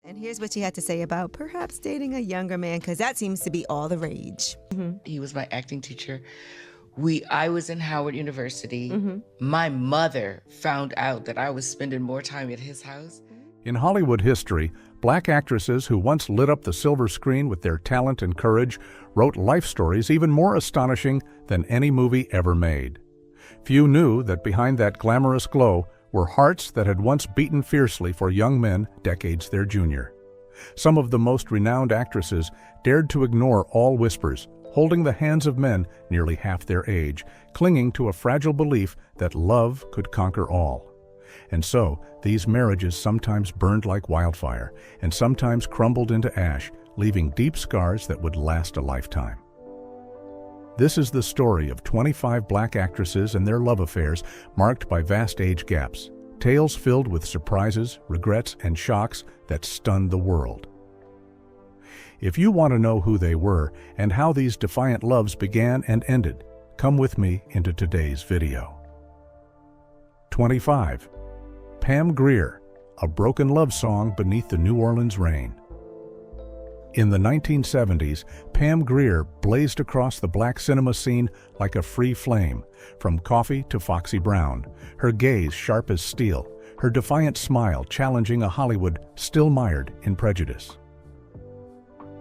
And here's what she had to say about perhaps dating a younger man, because that seems to be all the rage. He was my acting teacher. I was in Howard University. My mother found out that I was spending more time at his house. In Hollywood history, black actresses who once lit up the silver screen with their talent and courage wrote life stories even more astonishing than any movie ever made. Few knew that behind that glamorous glow were hearts that had once beaten fiercely for young men decades their junior. Some of the most renowned actresses dared to ignore all whispers, holding the hands of men nearly half their age, clinging to a fragile belief that love could conquer all. And so, these marriages sometimes burned like wildfire, and sometimes crumbled into ash, leaving deep scars that would last a lifetime. This is the story of 25 black actresses and their love affairs marked by vast age gaps, tales filled with surprises, regrets, and shocks that stunned the world. If you want to know who they were and how these defiant loves began and ended, come with me into today's video. 25. Pam Greer, A Broken Love Song Beneath the New Orleans Rain. In the 1970s, Pam Greer blazed across the black cinema scene like a free flame, from Coffee to Foxy Brown, her gaze sharp as steel, her defiant smile challenging a Hollywood still mired in prejudice.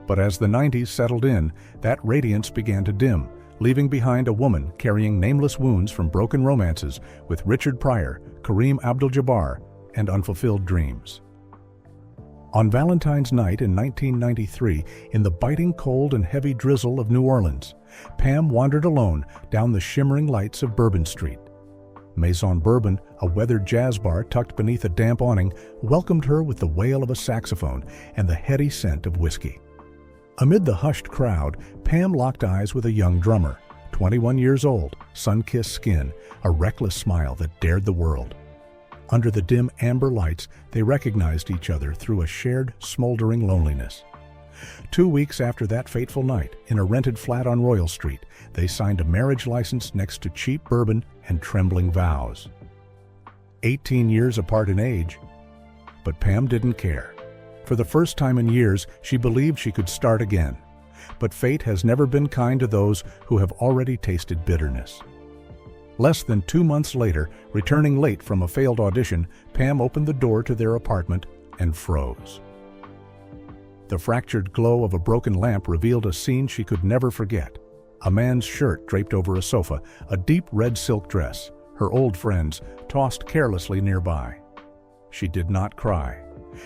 But as the 90s settled in, that radiance began to dim, leaving behind a woman carrying nameless wounds from broken romances with Richard Pryor, Kareem Abdul-Jabbar, and unfulfilled dreams. On Valentine's night in 1993, in the biting cold and heavy drizzle of New Orleans, Pam wandered alone down the shimmering lights of Bourbon Street. Maison Bourbon, a weathered jazz bar tucked beneath a damp awning, welcomed her with the wail of a saxophone and the heady scent of whiskey. Amid the hushed crowd, Pam locked eyes with a young drummer, 21 years old, sun-kissed skin, a reckless smile that dared the world. Under the dim amber lights, they recognized each other through a shared, smoldering loneliness. 2 weeks after that fateful night, in a rented flat on Royal Street, they signed a marriage license next to cheap bourbon and trembling vows. 18 years apart in age, but Pam didn't care. For the first time in years, she believed she could start again. But fate has never been kind to those who have already tasted bitterness. Less than 2 months later, returning late from a failed audition, Pam opened the door to their apartment and froze. The fractured glow of a broken lamp revealed a scene she could never forget. A man's shirt draped over a sofa, a deep red silk dress, her old friends tossed carelessly nearby. She did not cry.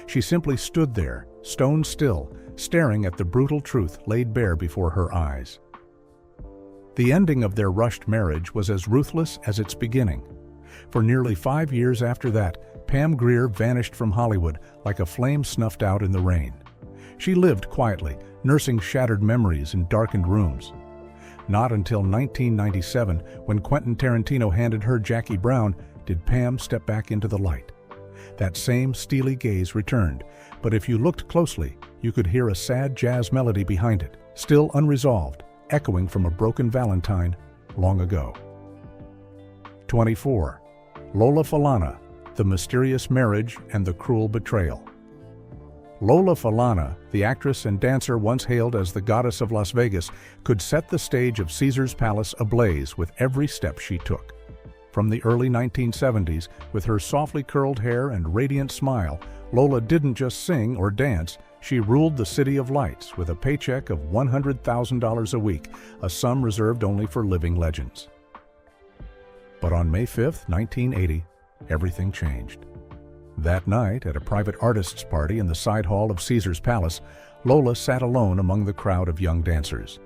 She simply stood there, stone still, staring at the brutal truth laid bare before her eyes. The ending of their rushed marriage was as ruthless as its beginning. For nearly 5 years after that, Pam Greer vanished from Hollywood like a flame snuffed out in the rain. She lived quietly, nursing shattered memories in darkened rooms. Not until 1997, when Quentin Tarantino handed her Jackie Brown, did Pam step back into the light. That same steely gaze returned, but if you looked closely, you could hear a sad jazz melody behind it, still unresolved, echoing from a broken Valentine long ago. 24. Lola Fana, The Mysterious Marriage and the Cruel Betrayal. Lola Fana, the actress and dancer once hailed as the goddess of Las Vegas, could set the stage of Caesar's Palace ablaze with every step she took. From the early 1970s, with her softly curled hair and radiant smile, Lola didn't just sing or dance, she ruled the City of Lights with a paycheck of $100,000 a week, a sum reserved only for living legends. But on May 5, 1980, everything changed. That night, at a private artists' party in the side hall of Caesar's Palace, Lola sat alone among the crowd of young dancers.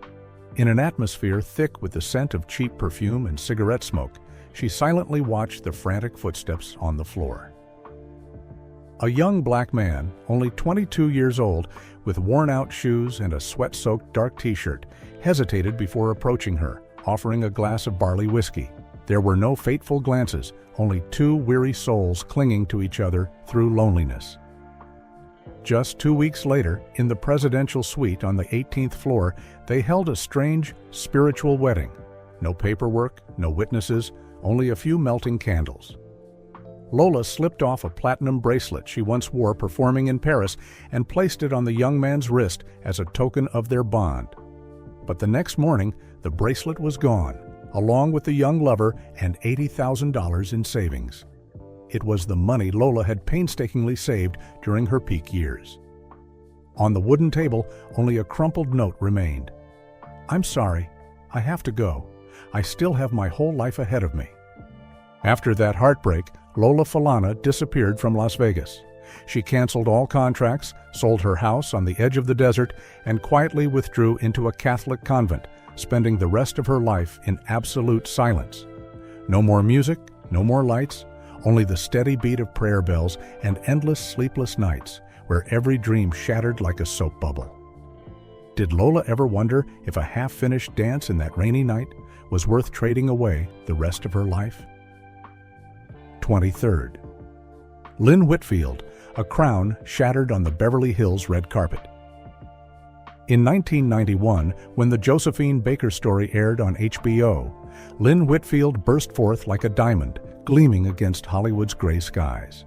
In an atmosphere thick with the scent of cheap perfume and cigarette smoke, she silently watched the frantic footsteps on the floor. A young black man, only 22 years old, with worn-out shoes and a sweat-soaked dark t-shirt, hesitated before approaching her, offering a glass of barley whiskey. There were no fateful glances, only two weary souls clinging to each other through loneliness. Just 2 weeks later, in the presidential suite on the 18th floor, they held a strange, spiritual wedding. No paperwork, no witnesses, only a few melting candles. Lola slipped off a platinum bracelet she once wore performing in Paris and placed it on the young man's wrist as a token of their bond. But the next morning, the bracelet was gone, along with the young lover and $80,000 in savings. It was the money Lola had painstakingly saved during her peak years. On the wooden table, only a crumpled note remained. "I'm sorry. I have to go. I still have my whole life ahead of me." After that heartbreak, Lola Fana disappeared from Las Vegas. She canceled all contracts, sold her house on the edge of the desert, and quietly withdrew into a Catholic convent, spending the rest of her life in absolute silence. No more music, no more lights, only the steady beat of prayer bells and endless sleepless nights, where every dream shattered like a soap bubble. Did Lola ever wonder if a half-finished dance in that rainy night was worth trading away the rest of her life? 23rd. Lynn Whitfield, a crown shattered on the Beverly Hills red carpet. In 1991, when the Josephine Baker story aired on HBO, Lynn Whitfield burst forth like a diamond, gleaming against Hollywood's gray skies.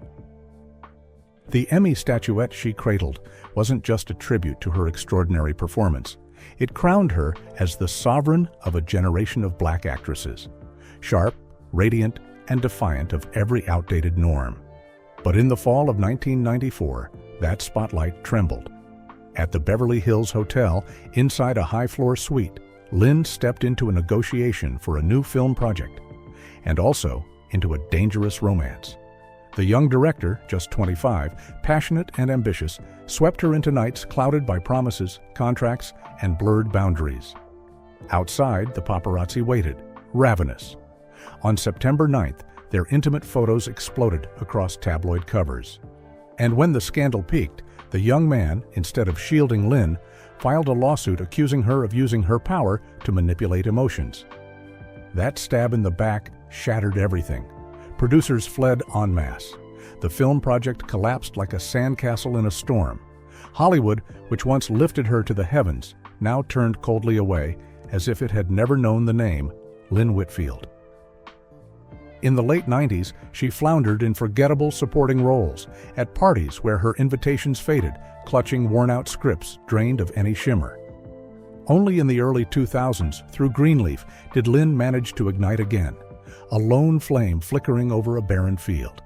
The Emmy statuette she cradled wasn't just a tribute to her extraordinary performance. It crowned her as the sovereign of a generation of black actresses, sharp, radiant, and defiant of every outdated norm. But in the fall of 1994, that spotlight trembled. At the Beverly Hills Hotel, inside a high-floor suite, Lynn stepped into a negotiation for a new film project, and also into a dangerous romance. The young director, just 25, passionate and ambitious, swept her into nights clouded by promises, contracts, and blurred boundaries. Outside, the paparazzi waited, ravenous. On September 9th, their intimate photos exploded across tabloid covers. And when the scandal peaked, the young man, instead of shielding Lynn, filed a lawsuit accusing her of using her power to manipulate emotions. That stab in the back shattered everything. Producers fled en masse. The film project collapsed like a sandcastle in a storm. Hollywood, which once lifted her to the heavens, now turned coldly away, as if it had never known the name Lynn Whitfield. In the late 90s, she floundered in forgettable supporting roles, at parties where her invitations faded, clutching worn-out scripts drained of any shimmer. Only in the early 2000s, through Greenleaf, did Lynn manage to ignite again, a lone flame flickering over a barren field.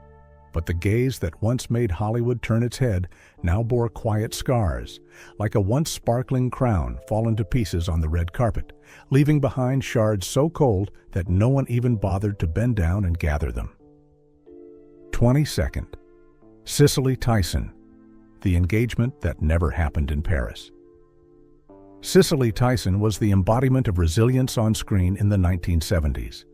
But the gaze that once made Hollywood turn its head now bore quiet scars, like a once sparkling crown fallen to pieces on the red carpet, leaving behind shards so cold that no one even bothered to bend down and gather them. 22nd. Sicily Tyson, the engagement that never happened in Paris. Cicely Tyson was the embodiment of resilience on screen in the 1970s.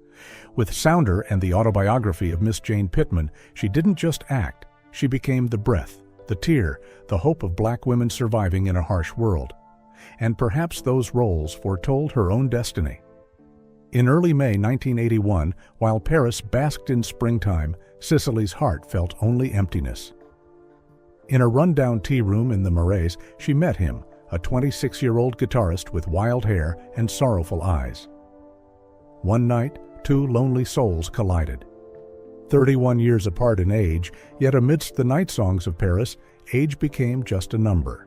With Sounder and the autobiography of Miss Jane Pittman, she didn't just act, she became the breath, the tear, the hope of black women surviving in a harsh world. And perhaps those roles foretold her own destiny. In early May 1981, while Paris basked in springtime, Cicely's heart felt only emptiness. In a rundown tea room in the Marais, she met him, a 26-year-old guitarist with wild hair and sorrowful eyes. One night, two lonely souls collided. 31 years apart in age, yet amidst the night songs of Paris, age became just a number.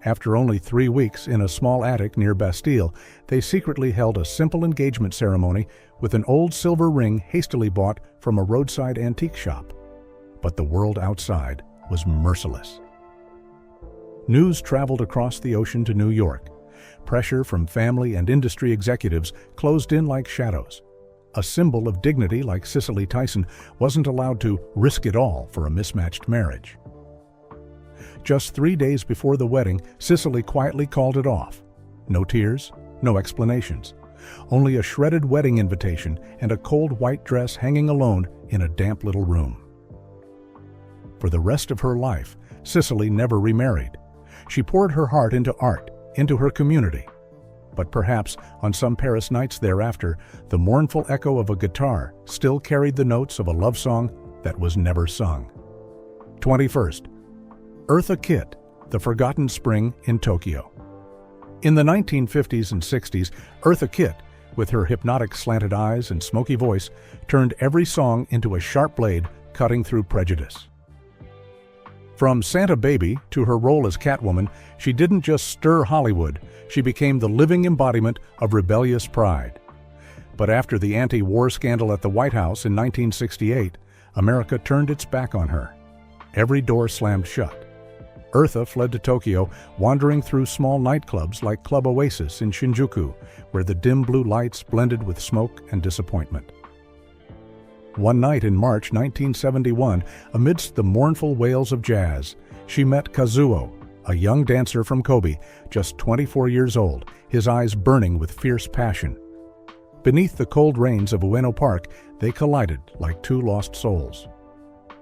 After only 3 weeks in a small attic near Bastille, they secretly held a simple engagement ceremony with an old silver ring hastily bought from a roadside antique shop. But the world outside was merciless. News traveled across the ocean to New York. Pressure from family and industry executives closed in like shadows. A symbol of dignity like Cicely Tyson wasn't allowed to risk it all for a mismatched marriage. Just 3 days before the wedding, Cicely quietly called it off. No tears, no explanations. Only a shredded wedding invitation and a cold white dress hanging alone in a damp little room. For the rest of her life, Cicely never remarried. She poured her heart into art, into her community. But perhaps on some Paris nights thereafter, the mournful echo of a guitar still carried the notes of a love song that was never sung. 21st. Eartha Kitt, The Forgotten Spring in Tokyo. In the 1950s and 60s, Eartha Kitt, with her hypnotic slanted eyes and smoky voice, turned every song into a sharp blade cutting through prejudice. From Santa Baby to her role as Catwoman, she didn't just stir Hollywood, she became the living embodiment of rebellious pride. But after the anti-war scandal at the White House in 1968, America turned its back on her. Every door slammed shut. Eartha fled to Tokyo, wandering through small nightclubs like Club Oasis in Shinjuku, where the dim blue lights blended with smoke and disappointment. One night in March 1971, amidst the mournful wails of jazz, she met Kazuo, a young dancer from Kobe, just 24 years old, his eyes burning with fierce passion. Beneath the cold rains of Ueno Park, they collided like two lost souls.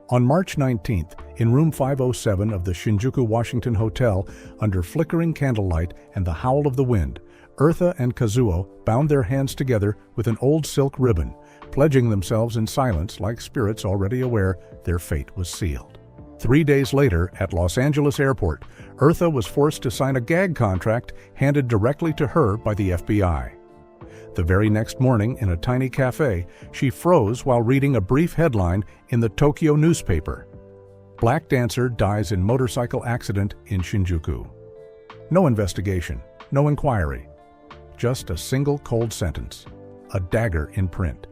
On March 19th, in room 507 of the Shinjuku Washington Hotel, under flickering candlelight and the howl of the wind, Eartha and Kazuo bound their hands together with an old silk ribbon, pledging themselves in silence like spirits already aware their fate was sealed. 3 days later, at Los Angeles Airport, Eartha was forced to sign a gag contract handed directly to her by the FBI. The very next morning, in a tiny cafe, she froze while reading a brief headline in the Tokyo newspaper. Black dancer dies in motorcycle accident in Shinjuku. No investigation, no inquiry. Just a single cold sentence, a dagger in print.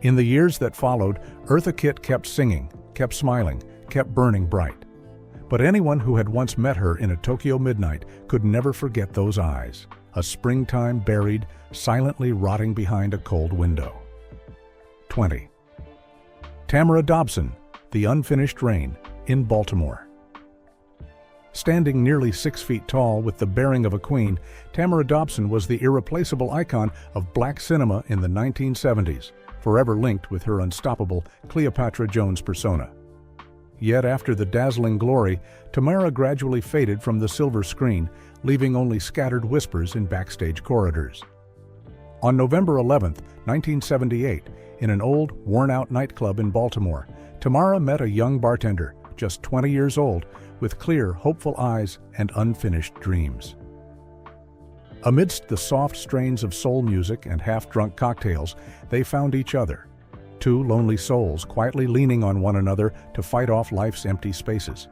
In the years that followed, Eartha Kitt kept singing, kept smiling, kept burning bright. But anyone who had once met her in a Tokyo midnight could never forget those eyes, a springtime buried, silently rotting behind a cold window. 20. Tamara Dobson, The Unfinished Reign, in Baltimore. Standing nearly 6 feet tall with the bearing of a queen, Tamara Dobson was the irreplaceable icon of black cinema in the 1970s, forever linked with her unstoppable Cleopatra Jones persona. Yet after the dazzling glory, Tamara gradually faded from the silver screen, leaving only scattered whispers in backstage corridors. On November 11, 1978, in an old, worn-out nightclub in Baltimore, Tamara met a young bartender, just 20 years old, with clear, hopeful eyes and unfinished dreams. Amidst the soft strains of soul music and half-drunk cocktails, they found each other, two lonely souls quietly leaning on one another to fight off life's empty spaces.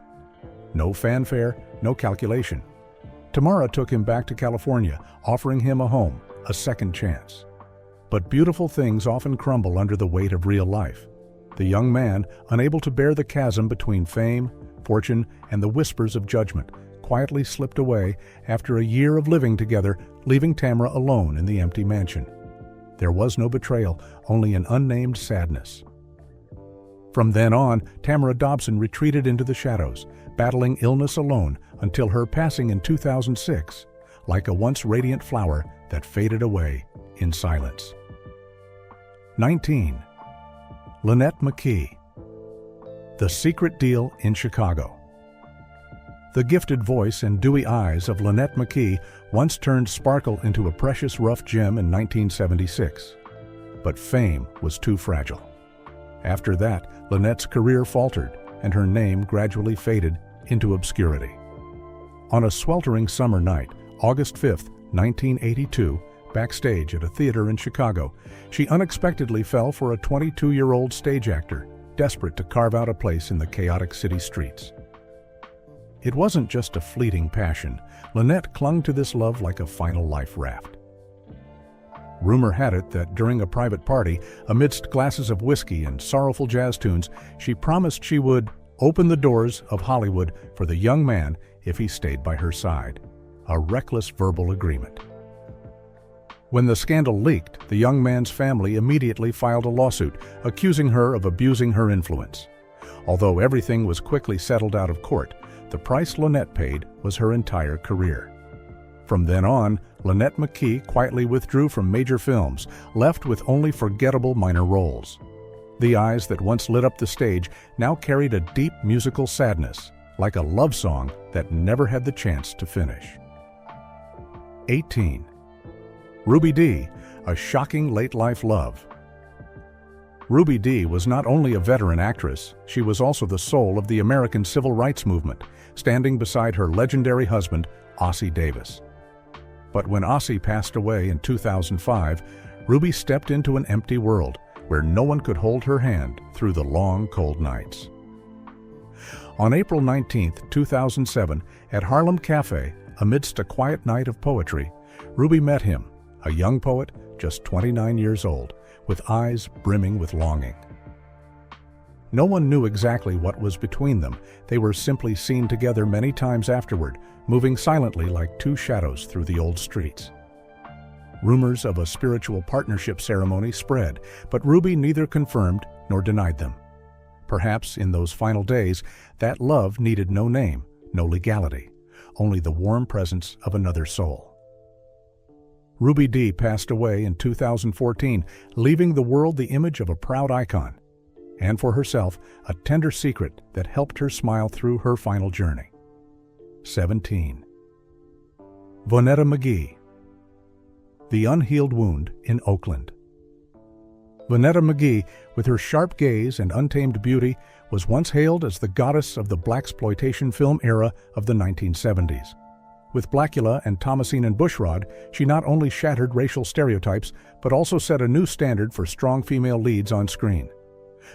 No fanfare, no calculation. Tamara took him back to California, offering him a home, a second chance. But beautiful things often crumble under the weight of real life. The young man, unable to bear the chasm between fame, fortune, and the whispers of judgment, quietly slipped away after a year of living together, leaving Tamara alone in the empty mansion. There was no betrayal, only an unnamed sadness. From then on, Tamara Dobson retreated into the shadows, battling illness alone until her passing in 2006, like a once radiant flower that faded away in silence. 19. Lynette Mcke, The Secret Deal in Chicago. The gifted voice and dewy eyes of Lynette Mcke once turned sparkle into a precious rough gem in 1976. But fame was too fragile. After that, Lynette's career faltered, and her name gradually faded into obscurity. On a sweltering summer night, August 5, 1982, backstage at a theater in Chicago, she unexpectedly fell for a 22-year-old stage actor, desperate to carve out a place in the chaotic city streets. It wasn't just a fleeting passion. Lynette clung to this love like a final life raft. Rumor had it that during a private party, amidst glasses of whiskey and sorrowful jazz tunes, she promised she would open the doors of Hollywood for the young man if he stayed by her side. A reckless verbal agreement. When the scandal leaked, the young man's family immediately filed a lawsuit, accusing her of abusing her influence. Although everything was quickly settled out of court, the price Lynette paid was her entire career. From then on, Lynette Mcke quietly withdrew from major films, left with only forgettable minor roles. The eyes that once lit up the stage now carried a deep musical sadness, like a love song that never had the chance to finish. 18. Ruby Dee, A Shocking Late-Life Love. Ruby Dee was not only a veteran actress, she was also the soul of the American civil rights movement, standing beside her legendary husband, Ossie Davis. But when Ossie passed away in 2005, Ruby stepped into an empty world, where no one could hold her hand through the long, cold nights. On April 19, 2007, at Harlem Cafe, amidst a quiet night of poetry, Ruby met him, a young poet just 29 years old, with eyes brimming with longing. No one knew exactly what was between them. They were simply seen together many times afterward, moving silently like two shadows through the old streets. Rumors of a spiritual partnership ceremony spread, but Ruby neither confirmed nor denied them. Perhaps in those final days, that love needed no name, no legality, only the warm presence of another soul. Ruby Dee passed away in 2014, leaving the world the image of a proud icon, and for herself, a tender secret that helped her smile through her final journey. 17. Vonetta McGee. The Unhealed Wound in Oakland. Vonetta McGee, with her sharp gaze and untamed beauty, was once hailed as the goddess of the blaxploitation film era of the 1970s. With Blackula and Thomasine and Bushrod, she not only shattered racial stereotypes, but also set a new standard for strong female leads on screen.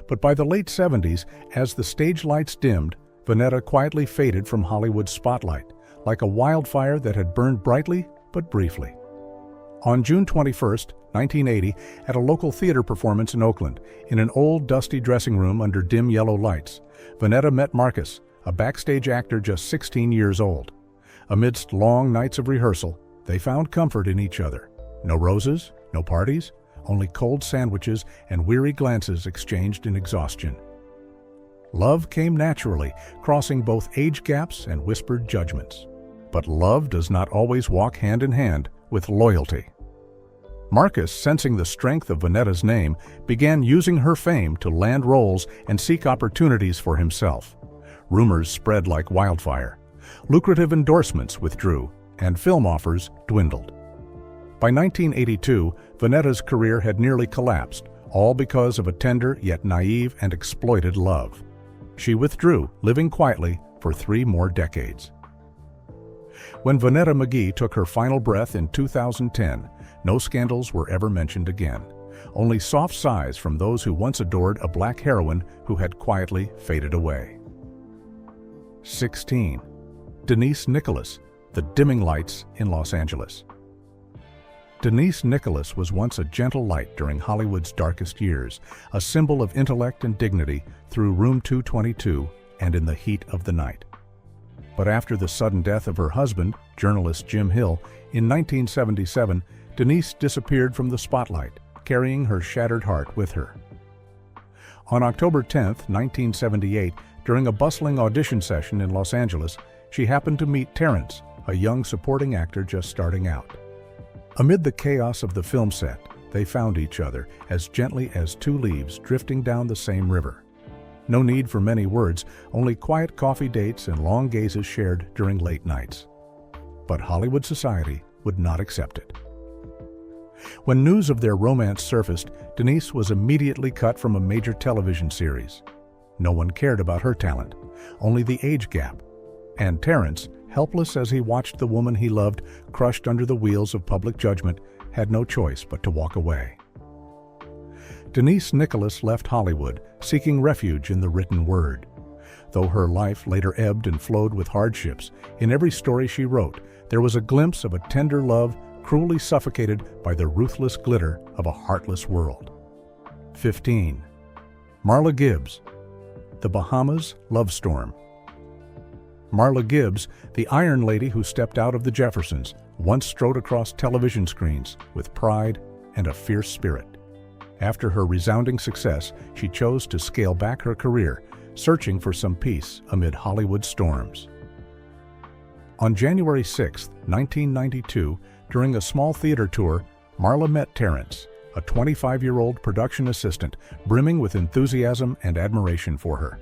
But by the late 70s, as the stage lights dimmed, Vonetta quietly faded from Hollywood's spotlight, like a wildfire that had burned brightly but briefly. On June 21, 1980, at a local theater performance in Oakland, in an old, dusty dressing room under dim yellow lights, Vonetta met Marcus, a backstage actor just 16 years old. Amidst long nights of rehearsal, they found comfort in each other. No roses, no parties, only cold sandwiches and weary glances exchanged in exhaustion. Love came naturally, crossing both age gaps and whispered judgments. But love does not always walk hand in hand with loyalty. Marcus, sensing the strength of Vonetta's name, began using her fame to land roles and seek opportunities for himself. Rumors spread like wildfire. Lucrative endorsements withdrew, and film offers dwindled. By 1982, Vonetta's career had nearly collapsed, all because of a tender yet naive and exploited love. She withdrew, living quietly for 3 more decades. When Vonetta McGee took her final breath in 2010, no scandals were ever mentioned again. Only soft sighs from those who once adored a black heroine who had quietly faded away. 16. Denise Nicholas, The Dimming Lights in Los Angeles. Denise Nicholas was once a gentle light during Hollywood's darkest years, a symbol of intellect and dignity through Room 222 and in the heat of the night. But after the sudden death of her husband, journalist Jim Hill, in 1977, Denise disappeared from the spotlight, carrying her shattered heart with her. On October 10, 1978, during a bustling audition session in Los Angeles, she happened to meet Terrence, a young supporting actor just starting out. Amid the chaos of the film set, they found each other as gently as 2 leaves drifting down the same river. No need for many words, only quiet coffee dates and long gazes shared during late nights. But Hollywood society would not accept it. When news of their romance surfaced, Denise was immediately cut from a major television series. No one cared about her talent, only the age gap. And Terrence, helpless as he watched the woman he loved crushed under the wheels of public judgment, had no choice but to walk away. Denise Nicholas left Hollywood, seeking refuge in the written word. Though her life later ebbed and flowed with hardships, in every story she wrote, there was a glimpse of a tender love cruelly suffocated by the ruthless glitter of a heartless world. 15. Marla Gibbs, The Bahamas Love Storm. Marla Gibbs, the Iron Lady who stepped out of the Jeffersons, once strode across television screens with pride and a fierce spirit. After her resounding success, she chose to scale back her career, searching for some peace amid Hollywood's storms. On January 6, 1992, during a small theater tour, Marla met Terrence, a 25-year-old production assistant brimming with enthusiasm and admiration for her.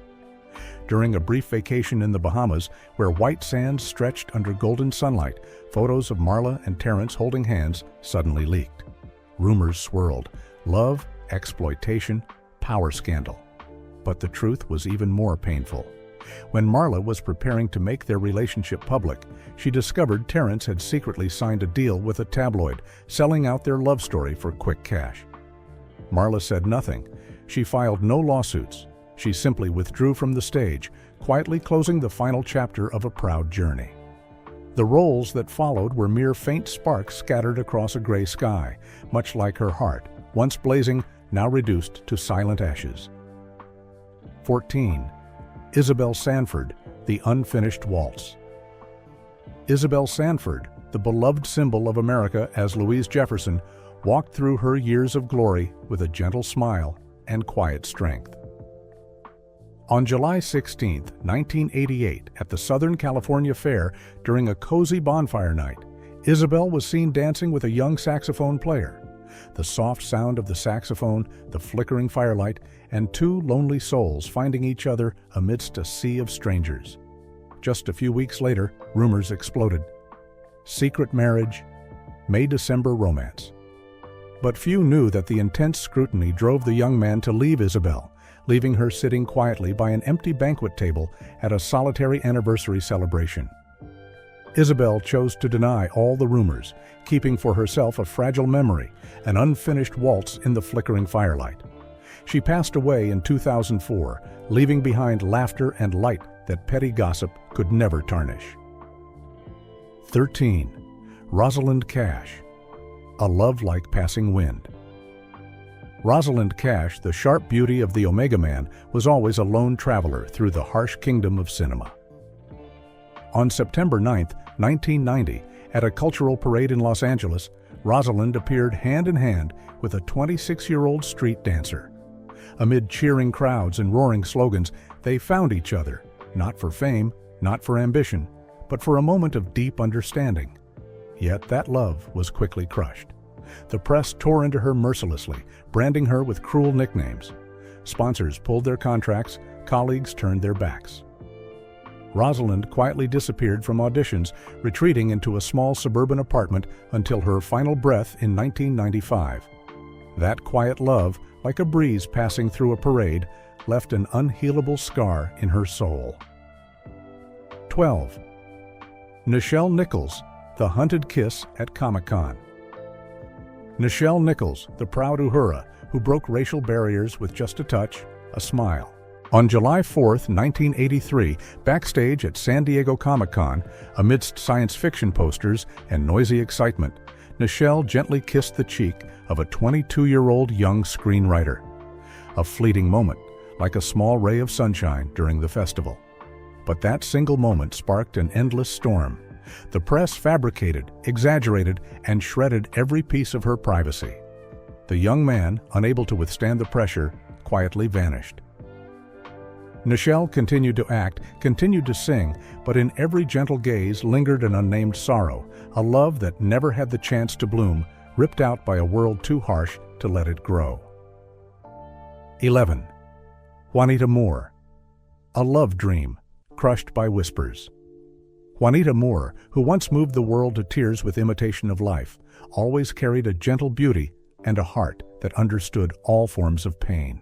During a brief vacation in the Bahamas, where white sands stretched under golden sunlight, photos of Marla and Terrence holding hands suddenly leaked. Rumors swirled: love, exploitation, power scandal. But the truth was even more painful. When Marla was preparing to make their relationship public, she discovered Terrence had secretly signed a deal with a tabloid, selling out their love story for quick cash. Marla said nothing. She filed no lawsuits. She simply withdrew from the stage, quietly closing the final chapter of a proud journey. The roles that followed were mere faint sparks scattered across a gray sky, much like her heart, once blazing, now reduced to silent ashes. 14. Isabelle Sanford, The Unfinished Waltz. Isabelle Sanford, the beloved symbol of America as Louise Jefferson, walked through her years of glory with a gentle smile and quiet strength. On July 16, 1988, at the Southern California Fair, during a cozy bonfire night, Isabelle was seen dancing with a young saxophone player. The soft sound of the saxophone, the flickering firelight, and two lonely souls finding each other amidst a sea of strangers. Just a few weeks later, rumors exploded. Secret marriage, May-December romance. But few knew that the intense scrutiny drove the young man to leave Isabelle, leaving her sitting quietly by an empty banquet table at a solitary anniversary celebration. Isabelle chose to deny all the rumors, keeping for herself a fragile memory, an unfinished waltz in the flickering firelight. She passed away in 2004, leaving behind laughter and light that petty gossip could never tarnish. 13. Rosalind Cash, A Love Like Passing Wind. Rosalind Cash, the sharp beauty of the Omega Man, was always a lone traveler through the harsh kingdom of cinema. On September 9, 1990, at a cultural parade in Los Angeles, Rosalind appeared hand in hand with a 26-year-old street dancer. Amid cheering crowds and roaring slogans, they found each other, not for fame, not for ambition, but for a moment of deep understanding. Yet that love was quickly crushed. The press tore into her mercilessly, branding her with cruel nicknames. Sponsors pulled their contracts, colleagues turned their backs. Rosalind quietly disappeared from auditions, retreating into a small suburban apartment until her final breath in 1995. That quiet love, like a breeze passing through a parade, left an unhealable scar in her soul. 12. Nichelle Nichols, The Hunted Kiss at Comic-Con. Nichelle Nichols, the proud Uhura, who broke racial barriers with just a touch, a smile. On July 4, 1983, backstage at San Diego Comic-Con, amidst science fiction posters and noisy excitement, Nichelle gently kissed the cheek of a 22-year-old young screenwriter. A fleeting moment, like a small ray of sunshine during the festival. But that single moment sparked an endless storm. The press fabricated, exaggerated, and shredded every piece of her privacy. The young man, unable to withstand the pressure, quietly vanished. Nichelle continued to act, continued to sing, but in every gentle gaze lingered an unnamed sorrow, a love that never had the chance to bloom, ripped out by a world too harsh to let it grow. 11. Juanita Moore, A Love Dream, Crushed by Whispers. Juanita Moore, who once moved the world to tears with imitation of life, always carried a gentle beauty and a heart that understood all forms of pain.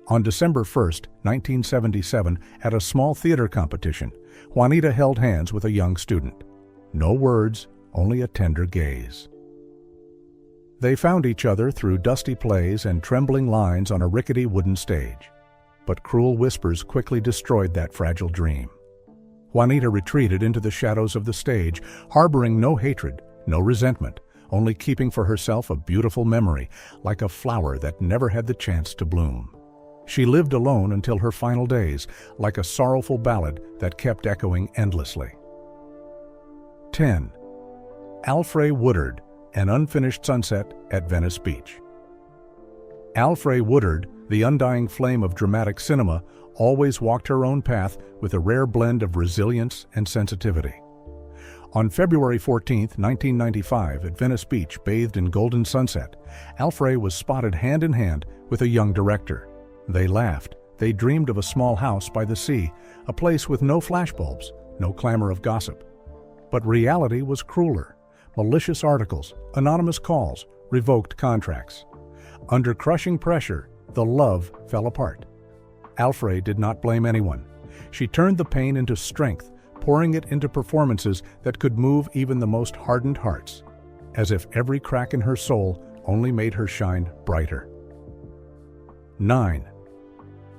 On December 1, 1977, at a small theater competition, Juanita held hands with a young student. No words, only a tender gaze. They found each other through dusty plays and trembling lines on a rickety wooden stage. But cruel whispers quickly destroyed that fragile dream. Juanita retreated into the shadows of the stage, harboring no hatred, no resentment, only keeping for herself a beautiful memory, like a flower that never had the chance to bloom. She lived alone until her final days, like a sorrowful ballad that kept echoing endlessly. 10. Alfre Woodard, An Unfinished Sunset at Venice Beach. Alfre Woodard, the undying flame of dramatic cinema, always walked her own path with a rare blend of resilience and sensitivity. On February 14, 1995, at Venice Beach, bathed in golden sunset, Alfre was spotted hand in hand with a young director. They laughed. They dreamed of a small house by the sea, a place with no flashbulbs, no clamor of gossip. But reality was crueler. Malicious articles, anonymous calls, revoked contracts. Under crushing pressure, the love fell apart. Alfre did not blame anyone. She turned the pain into strength, pouring it into performances that could move even the most hardened hearts. As if every crack in her soul only made her shine brighter. 9.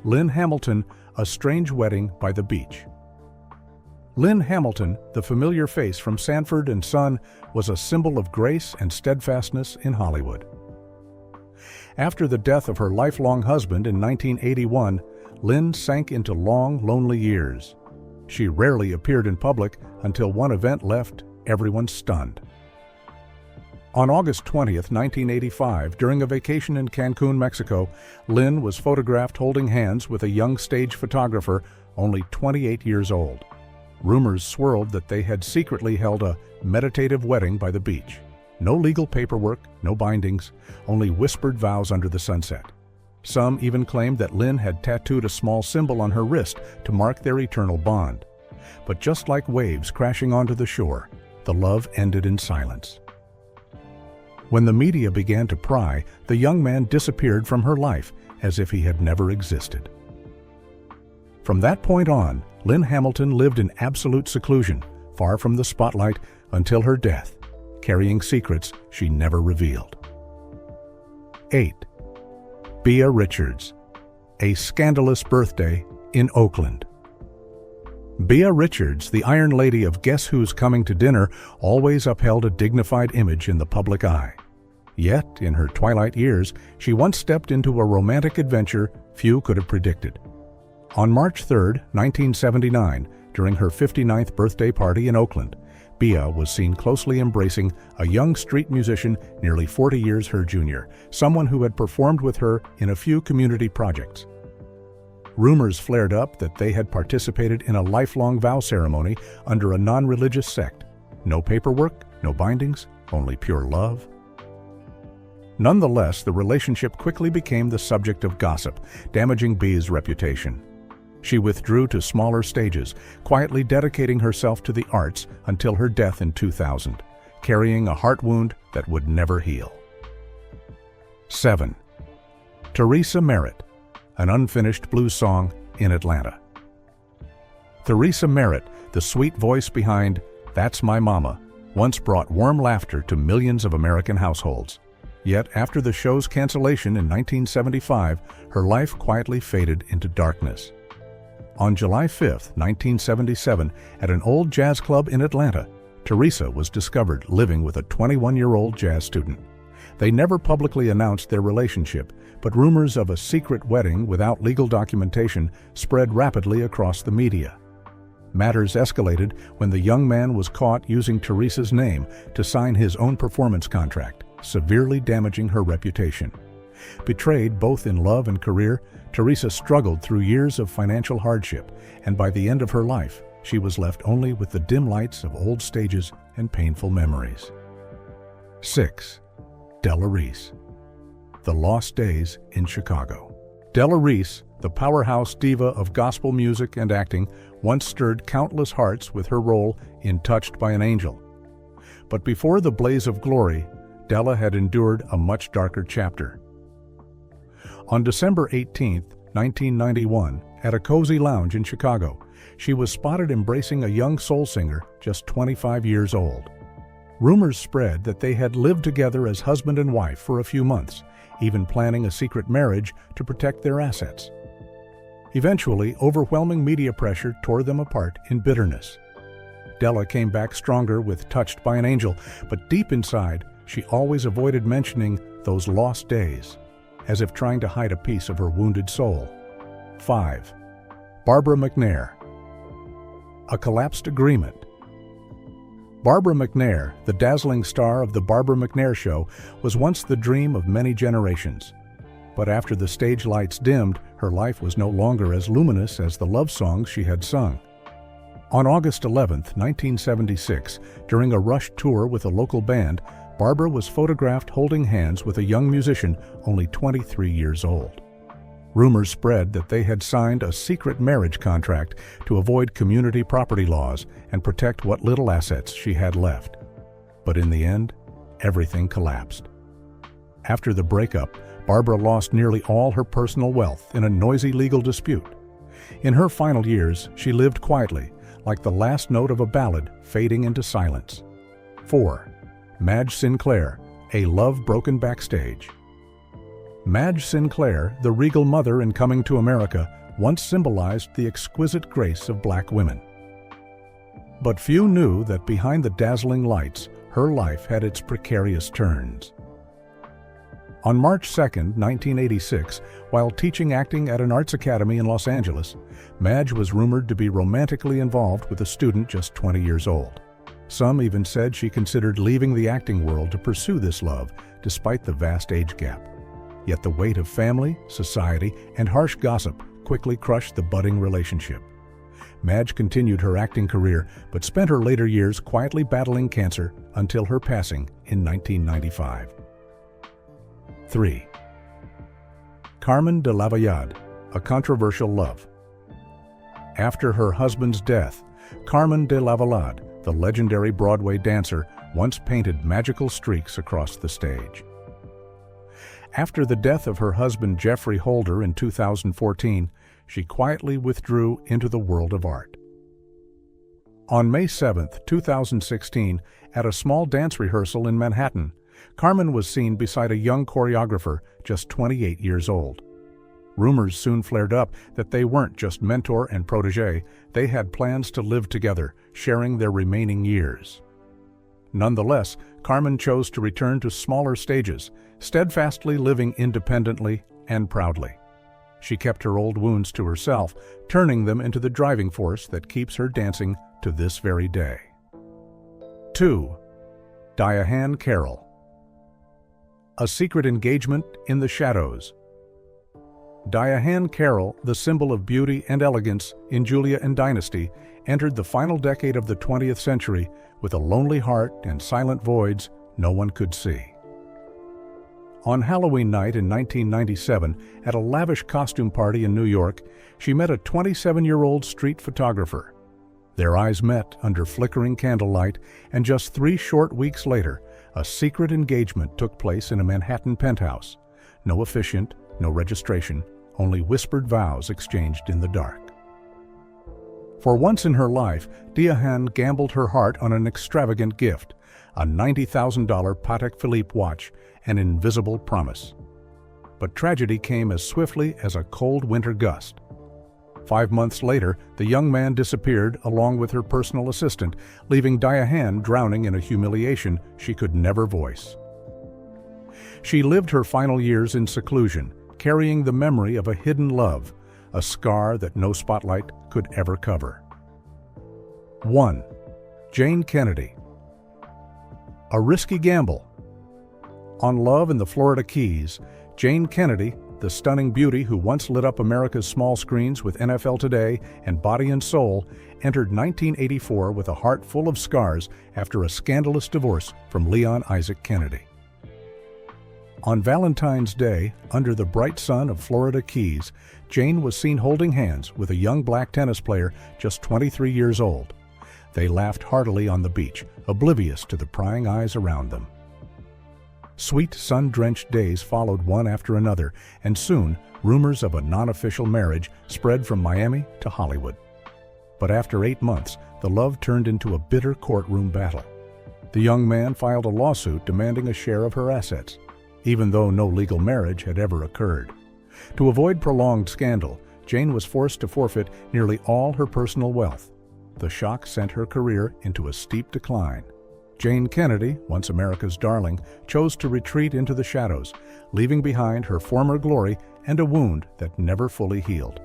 Lynn Hamilton, A Strange Wedding by the Beach. Lynn Hamilton, the familiar face from Sanford and Son, was a symbol of grace and steadfastness in Hollywood. After the death of her lifelong husband in 1981, Lynn sank into long, lonely years. She rarely appeared in public until one event left everyone stunned. On August 20th, 1985, during a vacation in Cancun, Mexico, Lynn was photographed holding hands with a young stage photographer only 28 years old. Rumors swirled that they had secretly held a meditative wedding by the beach. No legal paperwork, no bindings, only whispered vows under the sunset. Some even claimed that Lynn had tattooed a small symbol on her wrist to mark their eternal bond. But just like waves crashing onto the shore, the love ended in silence. When the media began to pry, the young man disappeared from her life as if he had never existed. From that point on, Lynn Hamilton lived in absolute seclusion, far from the spotlight, until her death, carrying secrets she never revealed. 8. Beah Richards, A Scandalous Birthday in Oakland. Beah Richards, the Iron Lady of Guess Who's Coming to Dinner, always upheld a dignified image in the public eye. Yet, in her twilight years, she once stepped into a romantic adventure few could have predicted. On March 3, 1979, during her 59th birthday party in Oakland, Beah was seen closely embracing a young street musician nearly 40 years her junior, someone who had performed with her in a few community projects. Rumors flared up that they had participated in a lifelong vow ceremony under a non-religious sect. No paperwork, no bindings, only pure love. Nonetheless, the relationship quickly became the subject of gossip, damaging Beah's reputation. She withdrew to smaller stages, quietly dedicating herself to the arts until her death in 2000, carrying a heart wound that would never heal. 7. Theresa Merritt, An Unfinished Blues Song in Atlanta. Theresa Merritt, the sweet voice behind That's My Mama, once brought warm laughter to millions of American households. Yet after the show's cancellation in 1975, her life quietly faded into darkness. On July 5, 1977, at an old jazz club in Atlanta, Theresa was discovered living with a 21-year-old jazz student. They never publicly announced their relationship, but rumors of a secret wedding without legal documentation spread rapidly across the media. Matters escalated when the young man was caught using Theresa's name to sign his own performance contract, severely damaging her reputation. Betrayed both in love and career, Theresa struggled through years of financial hardship, and by the end of her life, she was left only with the dim lights of old stages and painful memories. 6. Della Reese, The Lost Days in Chicago. Della Reese, the powerhouse diva of gospel music and acting, once stirred countless hearts with her role in Touched by an Angel. But before the blaze of glory, Della had endured a much darker chapter. On December 18, 1991, at a cozy lounge in Chicago, she was spotted embracing a young soul singer just 25 years old. Rumors spread that they had lived together as husband and wife for a few months, even planning a secret marriage to protect their assets. Eventually, overwhelming media pressure tore them apart in bitterness. Della came back stronger with Touched by an Angel, but deep inside, she always avoided mentioning those lost days, as if trying to hide a piece of her wounded soul. 5. Barbara McNair, A Collapsed Agreement. Barbara McNair, the dazzling star of The Barbara McNair Show, was once the dream of many generations. But after the stage lights dimmed, her life was no longer as luminous as the love songs she had sung. On August 11, 1976, during a Rush tour with a local band, Barbara was photographed holding hands with a young musician only 23 years old. Rumors spread that they had signed a secret marriage contract to avoid community property laws and protect what little assets she had left. But in the end, everything collapsed. After the breakup, Barbara lost nearly all her personal wealth in a noisy legal dispute. In her final years, she lived quietly, like the last note of a ballad fading into silence. 4. Madge Sinclair, A Love Broken Backstage. Madge Sinclair, the regal mother in Coming to America, once symbolized the exquisite grace of black women. But few knew that behind the dazzling lights, her life had its precarious turns. On March 2, 1986, while teaching acting at an arts academy in Los Angeles, Madge was rumored to be romantically involved with a student just 20 years old. Some even said she considered leaving the acting world to pursue this love, despite the vast age gap. Yet the weight of family, society, and harsh gossip quickly crushed the budding relationship. Madge continued her acting career, but spent her later years quietly battling cancer until her passing in 1995. 3. Carmen de Lavallade, A Controversial Love. After her husband's death, Carmen de Lavallade, the legendary Broadway dancer, once painted magical streaks across the stage. After the death of her husband Jeffrey Holder in 2014, she quietly withdrew into the world of art. On May 7, 2016, at a small dance rehearsal in Manhattan, Carmen was seen beside a young choreographer just 28 years old. Rumors soon flared up that they weren't just mentor and protege, they had plans to live together, sharing their remaining years. Nonetheless, Carmen chose to return to smaller stages, steadfastly living independently and proudly. She kept her old wounds to herself, turning them into the driving force that keeps her dancing to this very day. 2. Diahann Carroll. A Secret Engagement in the Shadows. Diahann Carroll, the symbol of beauty and elegance in Julia and Dynasty, entered the final decade of the 20th century with a lonely heart and silent voids no one could see. On Halloween night in 1997, at a lavish costume party in New York, she met a 27-year-old street photographer. Their eyes met under flickering candlelight, and just 3 short weeks later, a secret engagement took place in a Manhattan penthouse. No officiant, no registration, only whispered vows exchanged in the dark. For once in her life, Diahann gambled her heart on an extravagant gift, a $90,000 Patek Philippe watch, an invisible promise. But tragedy came as swiftly as a cold winter gust. 5 months later, the young man disappeared along with her personal assistant, leaving Diahann drowning in a humiliation she could never voice. She lived her final years in seclusion, carrying the memory of a hidden love, a scar that no spotlight could ever cover. 1. Jane Kennedy. A risky gamble. On Love in the Florida Keys, Jane Kennedy, the stunning beauty who once lit up America's small screens with NFL Today and Body and Soul, entered 1984 with a heart full of scars after a scandalous divorce from Leon Isaac Kennedy. On Valentine's Day, under the bright sun of Florida Keys, Jane was seen holding hands with a young black tennis player just 23 years old. They laughed heartily on the beach, oblivious to the prying eyes around them. Sweet sun-drenched days followed one after another, and soon rumors of a non-official marriage spread from Miami to Hollywood. But after 8 months, the love turned into a bitter courtroom battle. The young man filed a lawsuit demanding a share of her assets, even though no legal marriage had ever occurred. To avoid prolonged scandal, Jane was forced to forfeit nearly all her personal wealth. The shock sent her career into a steep decline. Jane Kennedy, once America's darling, chose to retreat into the shadows, leaving behind her former glory and a wound that never fully healed.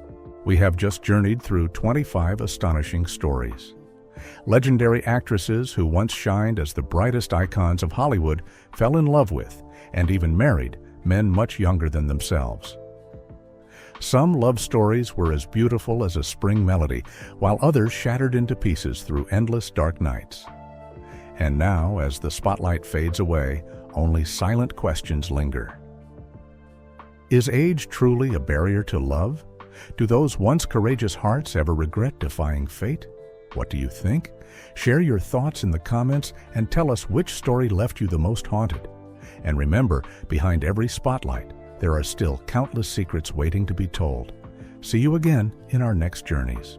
We have just journeyed through 25 astonishing stories. Legendary actresses who once shined as the brightest icons of Hollywood fell in love with, and even married, men much younger than themselves. Some love stories were as beautiful as a spring melody, while others shattered into pieces through endless dark nights. And now, as the spotlight fades away, only silent questions linger. Is age truly a barrier to love? Do those once courageous hearts ever regret defying fate? What do you think? Share your thoughts in the comments and tell us which story left you the most haunted. And remember, behind every spotlight, there are still countless secrets waiting to be told. See you again in our next journeys.